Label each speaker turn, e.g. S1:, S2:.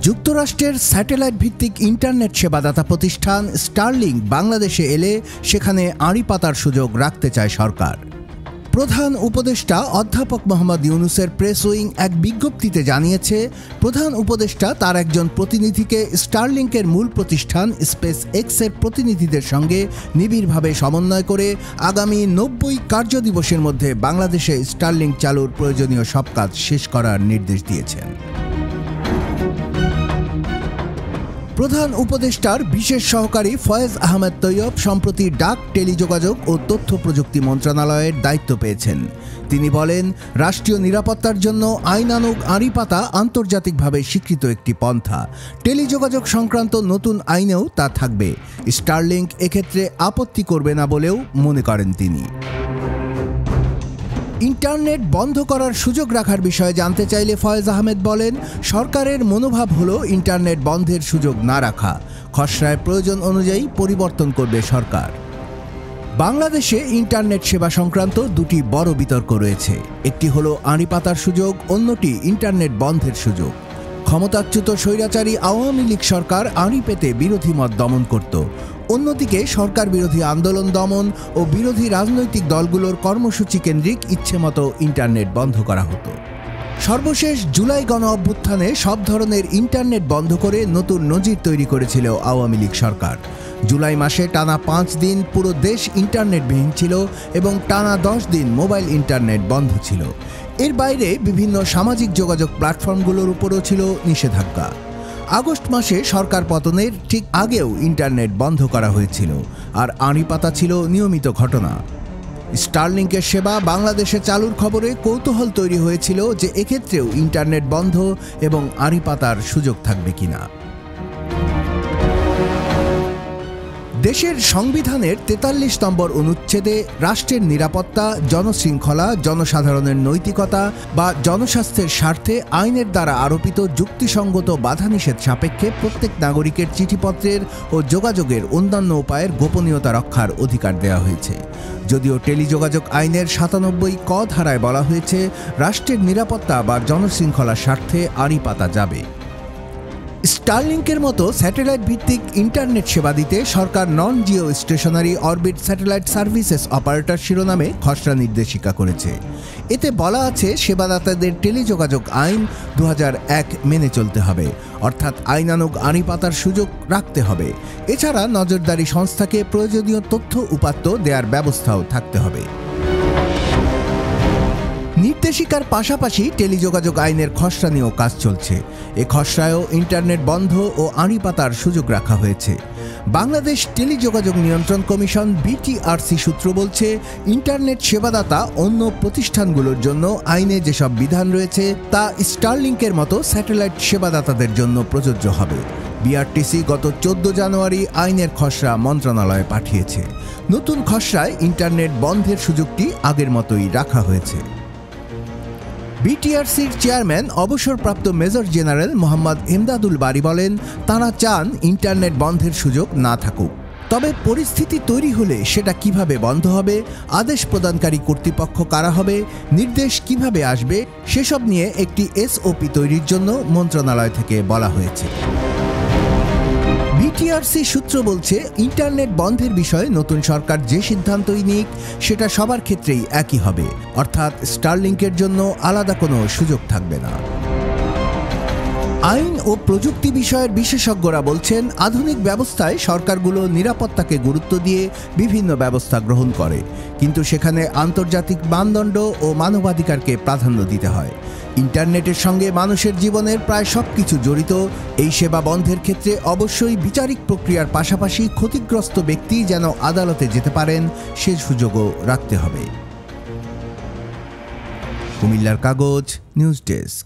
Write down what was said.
S1: যুক্তরাষ্ট্রের স্যাটেলাইট ভিত্তিক ইন্টারনেট সেবাদাতা প্রতিষ্ঠান স্টারলিংক বাংলাদেশে এলে সেখানে আড়ি পাতার সুযোগ রাখতে চায় সরকার। প্রধান উপদেষ্টা অধ্যাপক মোহাম্মদ ইউনূসের প্রেস উইং এক বিজ্ঞপ্তিতে জানিয়েছে, প্রধান উপদেষ্টা তার একজন প্রতিনিধিকে স্টারলিংকের মূল প্রতিষ্ঠান স্পেস এক্সের প্রতিনিধিদের সঙ্গে নিবিড়ভাবে সমন্বয় করে আগামী ৯০ কার্যদিবসের মধ্যে বাংলাদেশে স্টারলিংক চালুর প্রয়োজনীয় সব কাজ শেষ করার নির্দেশ দিয়েছেন। প্রধান উপদেষ্টার বিশেষ সহকারী ফয়েজ আহমেদ তৈয়ব সম্প্রতি ডাক, টেলিযোগাযোগ ও তথ্য প্রযুক্তি মন্ত্রণালয়ের দায়িত্ব পেয়েছেন। তিনি বলেন, রাষ্ট্রীয় নিরাপত্তার জন্য আইনানুগ আড়ি পাতা আন্তর্জাতিকভাবে স্বীকৃত একটি পন্থা। টেলিযোগাযোগ সংক্রান্ত নতুন আইনেও তা থাকবে। স্টারলিংক এক্ষেত্রে আপত্তি করবে না বলেও মনে করেন তিনি। ইন্টারনেট বন্ধ করার সুযোগ রাখার বিষয়ে জানতে চাইলে ফয়েজ আহমেদ বলেন, সরকারের মনোভাব হলো ইন্টারনেট বন্ধের সুযোগ না রাখা। খসড়ায় প্রয়োজন অনুযায়ী পরিবর্তন করবে সরকার। বাংলাদেশে ইন্টারনেট সেবা সংক্রান্ত দুটি বড় বিতর্ক রয়েছে। একটি হলো আড়ি পাতার সুযোগ, অন্যটি ইন্টারনেট বন্ধের সুযোগ। ক্ষমতাচ্যুত স্বৈরাচারী আওয়ামী লীগ সরকার আড়ি পেতে বিরোধী মত দমন করত। অন্যদিকে সরকার বিরোধী আন্দোলন দমন ও বিরোধী রাজনৈতিক দলগুলোর কর্মসূচি কেন্দ্রিক ইচ্ছেমতো ইন্টারনেট বন্ধ করা হতো। সর্বশেষ জুলাই গণ অভ্যুত্থানে সব ধরনের ইন্টারনেট বন্ধ করে নতুন নজির তৈরি করেছিল আওয়ামী লীগ সরকার। জুলাই মাসে টানা ৫ দিন পুরো দেশ ইন্টারনেটবিহীন ছিল এবং টানা ১০ দিন মোবাইল ইন্টারনেট বন্ধ ছিল। এর বাইরে বিভিন্ন সামাজিক যোগাযোগ প্ল্যাটফর্মগুলোর উপরও ছিল নিষেধাজ্ঞা। আগস্ট মাসে সরকার পতনের ঠিক আগেও ইন্টারনেট বন্ধ করা হয়েছিল, আর আড়ি পাতা ছিল নিয়মিত ঘটনা। স্টারলিংকের সেবা বাংলাদেশে চালুর খবরে কৌতূহল তৈরি হয়েছিল যে এক্ষেত্রেও ইন্টারনেট বন্ধ এবং আড়ি পাতার সুযোগ থাকবে কিনা। দেশের সংবিধানের ৪৩ নম্বর অনুচ্ছেদে রাষ্ট্রের নিরাপত্তা, জনশৃঙ্খলা, জনসাধারণের নৈতিকতা বা জনস্বাস্থ্যের স্বার্থে আইনের দ্বারা আরোপিত যুক্তিসঙ্গত বাধানিষেধ সাপেক্ষে প্রত্যেক নাগরিকের চিঠিপত্রের ও যোগাযোগের অন্যান্য উপায়ের গোপনীয়তা রক্ষার অধিকার দেওয়া হয়েছে। যদিও টেলিযোগাযোগ আইনের ৯৭ ক ধারায় বলা হয়েছে, রাষ্ট্রের নিরাপত্তা বা জনশৃঙ্খলার স্বার্থে আড়ি পাতা যাবে। স্টারলিংকের মতো স্যাটেলাইট ভিত্তিক ইন্টারনেট সেবা দিতে সরকার non geostationary orbit satellite services operator শিরোনামে খসড়া নির্দেশিকা করেছে। এতে বলা আছে, সেবাদাতাদের টেলিযোগাযোগ আইন ২০০১ মেনে চলতে হবে, অর্থাৎ আইনানুগ আড়ি পাতার সুযোগ রাখতে হবে। এছাড়া নজরদারি সংস্থাকে প্রয়োজনীয় তথ্য উপাত্ত দেওয়ার ব্যবস্থাও থাকতে হবে। নির্দেশিকার পাশাপাশি টেলিযোগাযোগ আইনের খসড়া নিয়েও কাজ চলছে। এ খসড়ায়ও ইন্টারনেট বন্ধ ও আড়ি পাতার সুযোগ রাখা হয়েছে। বাংলাদেশ টেলিযোগাযোগ নিয়ন্ত্রণ কমিশন বিটিআরসি সূত্র বলছে, ইন্টারনেট সেবাদাতা অন্য প্রতিষ্ঠানগুলোর জন্য আইনে যেসব বিধান রয়েছে তা স্টারলিংকের মতো স্যাটেলাইট সেবাদাতাদের জন্য প্রযোজ্য হবে। বিআরটিসি গত ১৪ জানুয়ারি আইনের খসড়া মন্ত্রণালয়ে পাঠিয়েছে। নতুন খসড়ায় ইন্টারনেট বন্ধের সুযোগটি আগের মতোই রাখা হয়েছে। বিটিআরসির চেয়ারম্যান অবসরপ্রাপ্ত মেজর জেনারেল মোহাম্মদ ইমদাদুল বারী বলেন, তাঁরা চান ইন্টারনেট বন্ধের সুযোগ না থাকুক। তবে পরিস্থিতি তৈরি হলে সেটা কিভাবে বন্ধ হবে, আদেশ প্রদানকারী কর্তৃপক্ষ কারা হবে, নির্দেশ কিভাবে আসবে, সেসব নিয়ে একটি এসওপি তৈরির জন্য মন্ত্রণালয় থেকে বলা হয়েছে। বিটিআরসি সূত্র বলছে, ইন্টারনেট বন্ধের বিষয়ে নতুন সরকার যে সিদ্ধান্তই নিক সেটা সবার ক্ষেত্রেই একই হবে, অর্থাৎ স্টারলিংকের জন্য আলাদা কোনো সুযোগ থাকবে না। আইন ও প্রযুক্তি বিষয়ের বিশেষজ্ঞরা বলছেন, আধুনিক ব্যবস্থায় সরকারগুলো নিরাপত্তাকে গুরুত্ব দিয়ে বিভিন্ন ব্যবস্থা গ্রহণ করে, কিন্তু সেখানে আন্তর্জাতিক মানদণ্ড ও মানবাধিকারকে প্রাধান্য দিতে হয়। ইন্টারনেটের সঙ্গে মানুষের জীবনের প্রায় সবকিছু জড়িত। এই সেবা বন্ধের ক্ষেত্রে অবশ্যই বিচারিক প্রক্রিয়ার পাশাপাশি ক্ষতিগ্রস্ত ব্যক্তি যেন আদালতে যেতে পারেন সে সুযোগও রাখতে হবে। কুমিল্লার কাগজ, নিউজ ডেস্ক।